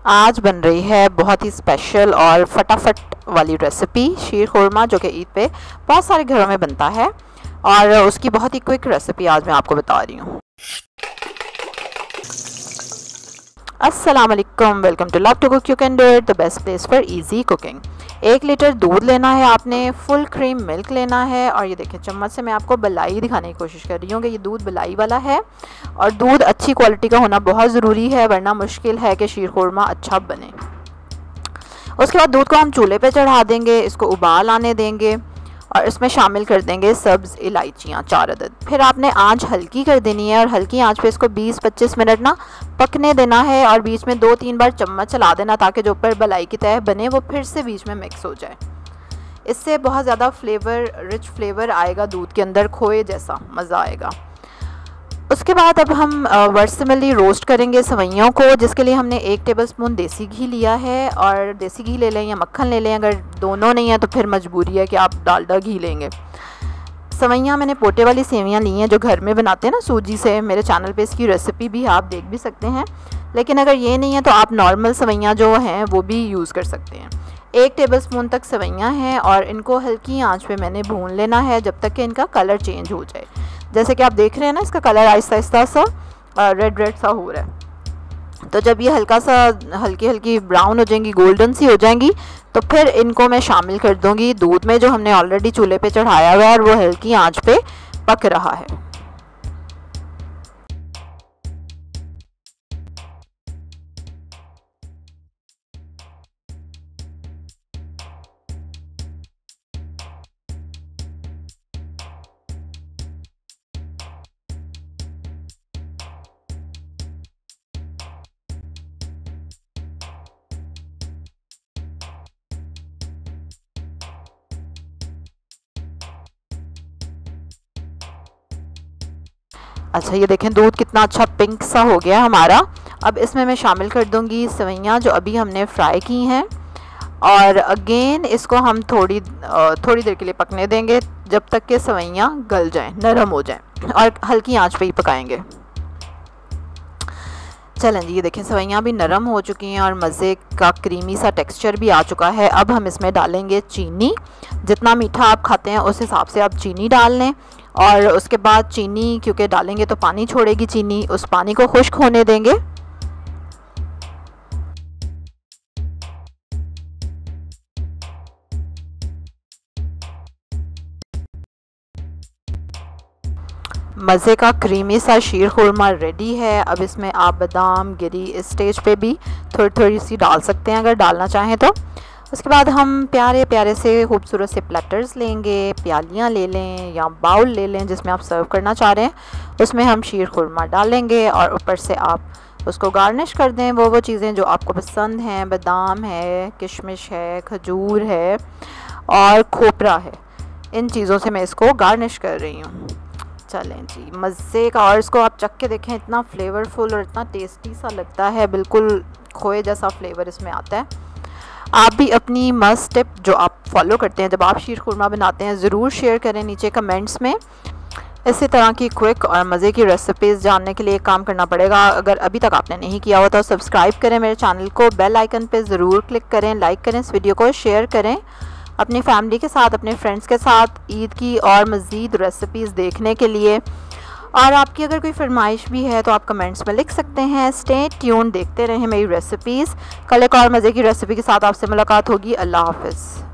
आज बन रही है बहुत ही स्पेशल और फटाफट वाली रेसिपी शीर खुरमा, जो कि ईद पे बहुत सारे घरों में बनता है और उसकी बहुत ही क्विक रेसिपी आज मैं आपको बता रही हूँ। अस्सलाम वालेकुम, welcome to love to cook you can do it, the best place for easy cooking. 1 litre दूध लेना है आपने, फुल क्रीम मिल्क लेना है और ये देखें चम्मच से मैं आपको बलाई दिखाने की कोशिश कर रही हूँ कि ये दूध बलाई वाला है और दूध अच्छी क्वालिटी का होना बहुत ज़रूरी है, वरना मुश्किल है कि शीर खुरमा अच्छा बने। उसके बाद दूध को हम चूल्हे पे चढ़ा देंगे, इसको उबाल आने देंगे और इसमें शामिल कर देंगे सब्ज़ इलायचियाँ 4 अदद। फिर आपने आंच हल्की कर देनी है और हल्की आंच पे इसको 20-25 मिनट ना पकने देना है और बीच में 2-3 बार चम्मच चला देना ताकि जो ऊपर बलाई की तह बने वो फिर से बीच में मिक्स हो जाए। इससे बहुत ज़्यादा रिच फ्लेवर आएगा दूध के अंदर, खोए जैसा मज़ा आएगा। उसके बाद अब हम वर्समली रोस्ट करेंगे सवैयों को, जिसके लिए हमने 1 टेबलस्पून देसी घी लिया है और देसी घी ले लें या मक्खन ले लें, अगर दोनों नहीं है तो फिर मजबूरी है कि आप डालडा घी लेंगे। सवैयाँ मैंने पोटे वाली सेवियाँ ली हैं जो घर में बनाते हैं ना सूजी से, मेरे चैनल पे इसकी रेसिपी भी आप देख भी सकते हैं, लेकिन अगर ये नहीं है तो आप नॉर्मल सवैयाँ जो हैं वो भी यूज़ कर सकते हैं। 1 टेबलस्पून तक सवैयाँ हैं और इनको हल्की आंच पे मैंने भून लेना है जब तक कि इनका कलर चेंज हो जाए। जैसे कि आप देख रहे हैं ना, इसका कलर आहिस्ता आहिस्ता सा रेड सा हो रहा है। तो जब ये हल्की हल्की ब्राउन हो जाएंगी, गोल्डन सी हो जाएंगी, तो फिर इनको मैं शामिल कर दूंगी दूध में जो हमने ऑलरेडी चूल्हे पे चढ़ाया हुआ है और वो हल्की आंच पे पक रहा है। अच्छा, ये देखें दूध कितना अच्छा पिंक सा हो गया हमारा। अब इसमें मैं शामिल कर दूंगी सवैयाँ जो अभी हमने फ्राई की हैं और अगेन इसको हम थोड़ी देर के लिए पकने देंगे जब तक कि सवैयाँ गल जाएं, नरम हो जाएं, और हल्की आंच पे ही पकाएंगे। चलें जी, ये देखें सवैयाँ भी नरम हो चुकी हैं और मज़े का क्रीमी सा टेक्सचर भी आ चुका है। अब हम इसमें डालेंगे चीनी, जितना मीठा आप खाते हैं उस हिसाब से आप चीनी डाल लें और उसके बाद चीनी क्योंकि डालेंगे तो पानी छोड़ेगी चीनी, उस पानी को खुश्क होने देंगे। मज़े का क्रीमी सा शीर खुरमा रेडी है। अब इसमें आप बादाम गिरी इस स्टेज पे भी थोड़ी सी डाल सकते हैं अगर डालना चाहें तो। उसके बाद हम प्यारे प्यारे से खूबसूरत से प्लेटर्स लेंगे, प्यालियाँ ले लें या बाउल ले लें जिसमें आप सर्व करना चाह रहे हैं, उसमें हम शीर खुरमा डालेंगे और ऊपर से आप उसको गार्निश कर दें वो चीज़ें जो आपको पसंद हैं। बादाम है, किशमिश है, खजूर है और खोपरा है, इन चीज़ों से मैं इसको गार्निश कर रही हूँ। चलें जी, मज़े का, और इसको आप चख के देखें, इतना फ्लेवरफुल और इतना टेस्टी सा लगता है, बिल्कुल खोए जैसा फ्लेवर इसमें आता है। आप भी अपनी मस्ट टिप जो आप फॉलो करते हैं जब आप शीर खुरमा बनाते हैं ज़रूर शेयर करें नीचे कमेंट्स में। इसी तरह की क्विक और मज़े की रेसिपीज़ जानने के लिए काम करना पड़ेगा। अगर अभी तक आपने नहीं किया हुआ तो सब्सक्राइब करें मेरे चैनल को, बेल आइकन पे ज़रूर क्लिक करें, लाइक करें, इस वीडियो को शेयर करें अपनी फैमिली के साथ, अपने फ्रेंड्स के साथ ईद की और मज़ीद रेसिपीज़ देखने के लिए। और आपकी अगर कोई फरमाइश भी है तो आप कमेंट्स में लिख सकते हैं। स्टे ट्यून, देखते रहें मेरी रेसिपीज़। कल एक और मज़े की रेसिपी के साथ आपसे मुलाकात होगी। अल्लाह हाफ़िज़।